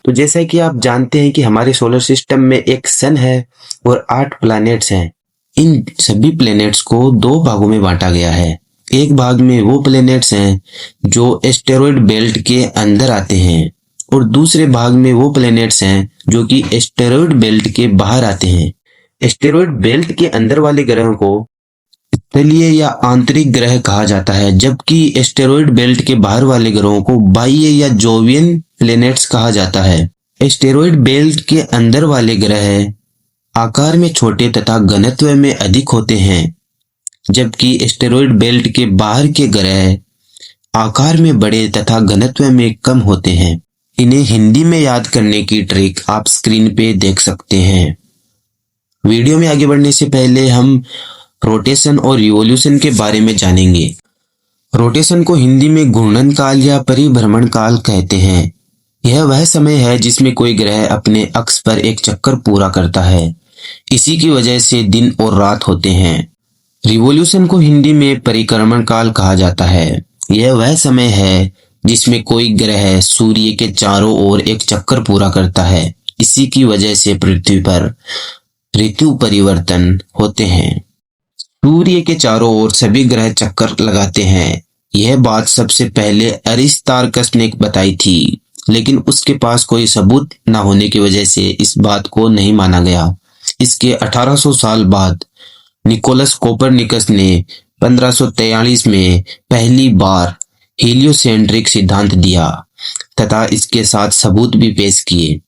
तो जैसा कि आप जानते हैं कि हमारे सोलर सिस्टम में एक सन है और 8 प्लैनेट्स हैं। इन सभी प्लैनेट्स को दो भागों में बांटा गया है। एक भाग में वो प्लैनेट्स हैं जो एस्टेरॉयड बेल्ट के अंदर आते हैं और दूसरे भाग में वो प्लैनेट्स हैं जो कि एस्टेरॉयड बेल्ट के बाहर आते हैं। एस्टेरॉयड बेल्ट के अंदर वाले ग्रहों को स्थलीय या आंतरिक ग्रह कहा जाता है, जबकि एस्टेरॉयड बेल्ट के बाहर वाले ग्रहों को बाह्य या जोवियन प्लैनेट्स कहा जाता है। एस्टेरॉयड बेल्ट के अंदर वाले ग्रह आकार में छोटे तथा घनत्व में अधिक होते हैं, जबकि एस्टेरॉयड बेल्ट के बाहर के ग्रह आकार में बड़े तथा घनत्व में कम होते हैं। इन्हें हिंदी में याद करने की ट्रिक आप स्क्रीन पे देख सकते हैं। वीडियो में आगे बढ़ने से पहले हम रोटेशन और रिवॉल्यूशन के बारे में जानेंगे। रोटेशन को हिंदी में घूर्णन काल या परिभ्रमण काल कहते हैं। यह वह समय है जिसमें कोई ग्रह अपने अक्ष पर एक चक्कर पूरा करता है। इसी की वजह से दिन और रात होते हैं। रिवॉल्यूशन को हिंदी में परिक्रमण काल कहा जाता है। यह वह समय है जिसमें कोई ग्रह सूर्य के चारों ओर एक चक्कर पूरा करता है। इसी की वजह से पृथ्वी पर ऋतु परिवर्तन होते हैं। सूर्य के चारों ओर सभी ग्रह चक्कर लगाते हैं। यह बात सबसे पहले अरिस्तार्कस ने बताई थी, लेकिन उसके पास कोई सबूत न होने की वजह से इस बात को नहीं माना गया। इसके 1800 साल बाद निकोलस कोपरनिकस ने 1543 में पहली बार हेलियोसेंट्रिक सिद्धांत दिया तथा इसके साथ सबूत भी पेश किए।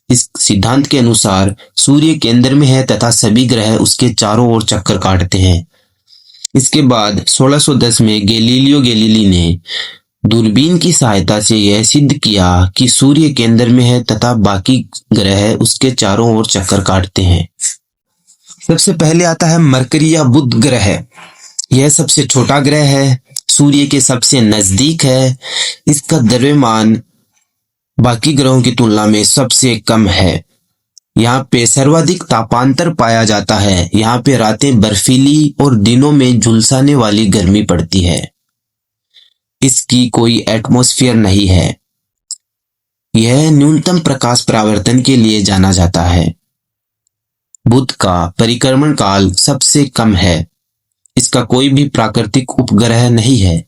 इस सिद्धांत के अनुसार सूर्य केंद्र में है तथा सभी ग्रह उसके चारों ओर चक्कर काटते हैं। इसके बाद 1610 में गैलीलियो गैलीली ने दूरबीन की सहायता से यह सिद्ध किया कि सूर्य केंद्र में है तथा बाकी ग्रह उसके चारों ओर चक्कर काटते हैं। सबसे पहले आता है मरकरी या बुध ग्रह। यह सबसे छोटा ग्रह है, सूर्य के सबसे नजदीक है। इसका द्रव्यमान बाकी ग्रहों की तुलना में सबसे कम है। यहाँ पे सर्वाधिक तापांतर पाया जाता है। यहाँ पे रातें बर्फीली और दिनों में झुलसाने वाली गर्मी पड़ती है। इसकी कोई एटमॉस्फेयर नहीं है। यह न्यूनतम प्रकाश परावर्तन के लिए जाना जाता है। बुध का परिक्रमण काल सबसे कम है। इसका कोई भी प्राकृतिक उपग्रह नहीं है।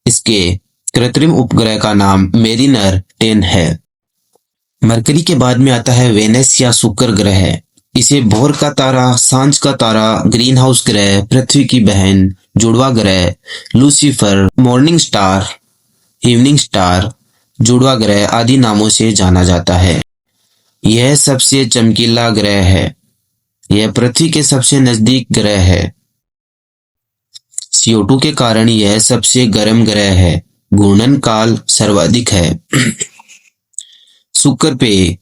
इसके कृत्रिम उपग्रह का नाम मेरिनर 10 है। मरकरी के बाद में आता है वेनस या शुक्र ग्रह। इसे भोर का तारा, सांझ का तारा, ग्रीन हाउस ग्रह, पृथ्वी की बहन, जुड़वा ग्रह, Lucifer, morning star, evening star, जुड़वा ग्रह आदि नामों से जाना जाता है। यह सबसे चमकीला ग्रह है। यह पृथ्वी के सबसे नजदीक ग्रह है। CO2 के कारण यह सबसे गर्म ग्रह है। घूर्णन काल सर्वाधिक है। शुक्र पे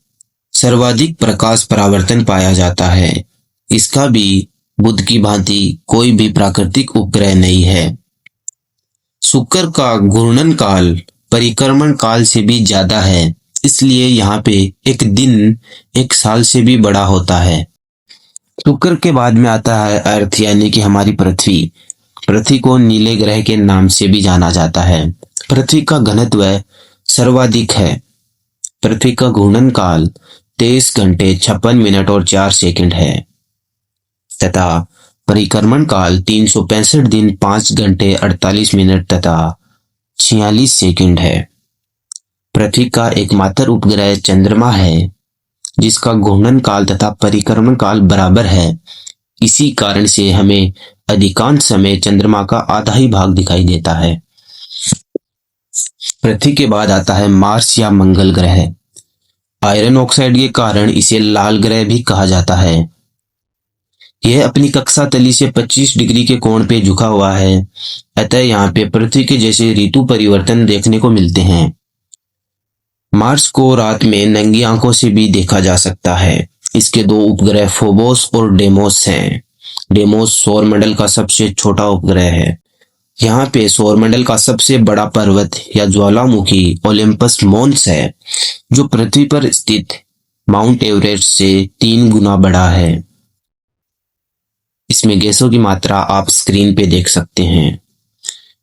सर्वाधिक प्रकाश परावर्तन पाया जाता है। इसका भी बुध की भांति कोई भी प्राकृतिक उपग्रह नहीं है। शुक्र का घूर्णन काल परिक्रमण काल से भी ज्यादा है, इसलिए यहाँ पे एक दिन एक साल से भी बड़ा होता है। शुक्र के बाद में आता है अर्थ यानी कि हमारी पृथ्वी। पृथ्वी को नीले ग्रह के नाम से भी जाना जाता है। पृथ्वी का घनत्व सर्वाधिक है। पृथ्वी का घूर्णन काल 23 घंटे 56 मिनट और 4 सेकंड है तथा परिक्रमण काल 365 दिन 5 घंटे 48 मिनट तथा 46 सेकंड है। पृथ्वी का एकमात्र उपग्रह चंद्रमा है, जिसका घूर्णन काल तथा परिक्रमण काल बराबर है। इसी कारण से हमें अधिकांश समय चंद्रमा का आधा ही भाग दिखाई देता है। पृथ्वी के बाद आता है मार्स या मंगल ग्रह। आयरन ऑक्साइड के कारण इसे लाल ग्रह भी कहा जाता है। यह अपनी कक्षा तली से 25 डिग्री के कोण पे झुका हुआ है, अतः यहाँ पे पृथ्वी के जैसे ऋतु परिवर्तन देखने को मिलते हैं। मार्स को रात में नंगी आंखों से भी देखा जा सकता है। इसके दो उपग्रह फोबोस और डेमोस हैं। डेमोस सौरमंडल का सबसे छोटा उपग्रह है। यहाँ पे सौरमंडल का सबसे बड़ा पर्वत या ज्वालामुखी ओलंपस मोन्स है, जो पृथ्वी पर स्थित माउंट एवरेस्ट से 3 गुना बड़ा है। इसमें गैसों की मात्रा आप स्क्रीन पे देख सकते हैं।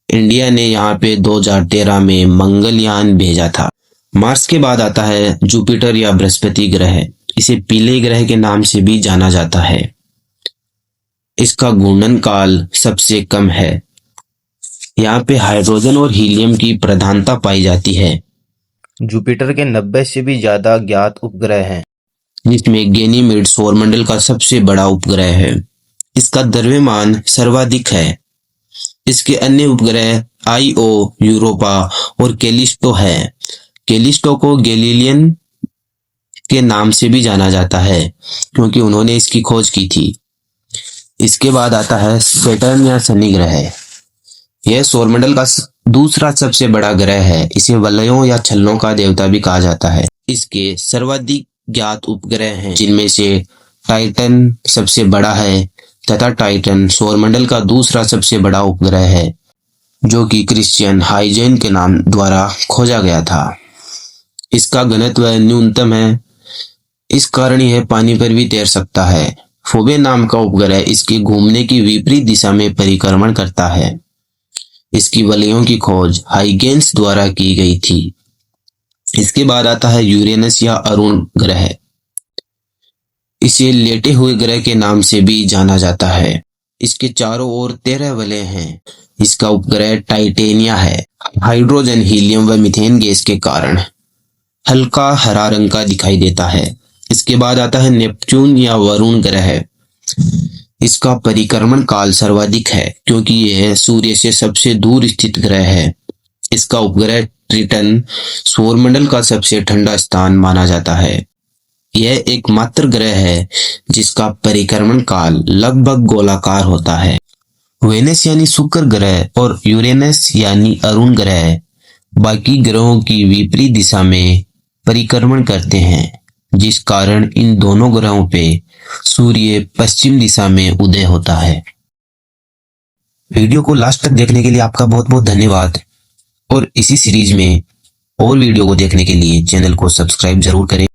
इंडिया ने यहाँ पे 2013 में मंगलयान भेजा था। मार्स के बाद आता है जुपिटर या बृहस्पति ग्रह। इसे पीले ग्रह के नाम से भी जाना जाता है। इसका घूर्णन काल सबसे कम है। यहाँ पे हाइड्रोजन और हीलियम की प्रधानता पाई जाती है। जुपिटर के 90 से भी ज्यादा ज्ञात उपग्रह हैं, जिसमें गैनीमेड सौरमंडल का सबसे बड़ा उपग्रह है। इसका द्रव्यमान सर्वाधिक है। इसके अन्य उपग्रह आईओ, यूरोपा और कैलिस्टो है। कैलिस्टो को गैलीलियन के नाम से भी जाना जाता है क्योंकि उन्होंने इसकी खोज की थी। इसके बाद आता है सैटर्न या शनि ग्रह। यह सौरमंडल का दूसरा सबसे बड़ा ग्रह है। इसे वलयों या छल्लों का देवता भी कहा जाता है। इसके सर्वाधिक ज्ञात उपग्रह हैं, जिनमें से टाइटन सबसे बड़ा है तथा टाइटन सौरमंडल का दूसरा सबसे बड़ा उपग्रह है, जो कि क्रिश्चियन हाइजेन के नाम द्वारा खोजा गया था। इसका घनत्व न्यूनतम है, इस कारण यह पानी पर भी तैर सकता है। फोबे नाम का उपग्रह इसके घूमने की विपरीत दिशा में परिक्रमण करता है। इसकी वलयों की खोज हाइगेन्स द्वारा की गई थी। इसके बाद आता है यूरेनस या अरुण ग्रह। इसे लेटे हुए ग्रह के नाम से भी जाना जाता है। इसके चारों ओर 13 वलय हैं। इसका उपग्रह टाइटेनिया है। हाइड्रोजन, हीलियम व मीथेन गैस के कारण हल्का हरा रंग का दिखाई देता है। इसके बाद आता है नेपच्यून या वरुण ग्रह। इसका परिक्रमण काल सर्वाधिक है क्योंकि यह सूर्य से सबसे दूर स्थित ग्रह है। इसका उपग्रह ट्रिटन सौरमंडल का सबसे ठंडा स्थान माना जाता है। यह एकमात्र ग्रह है जिसका परिक्रमण काल लगभग गोलाकार होता है। वेनस यानी शुक्र ग्रह और यूरेनस यानी अरुण ग्रह बाकी ग्रहों की विपरीत दिशा में परिक्रमण करते हैं, जिस कारण इन दोनों ग्रहों पे सूर्य पश्चिम दिशा में उदय होता है। वीडियो को लास्ट तक देखने के लिए आपका बहुत बहुत धन्यवाद और इसी सीरीज में और वीडियो को देखने के लिए चैनल को सब्सक्राइब जरूर करें।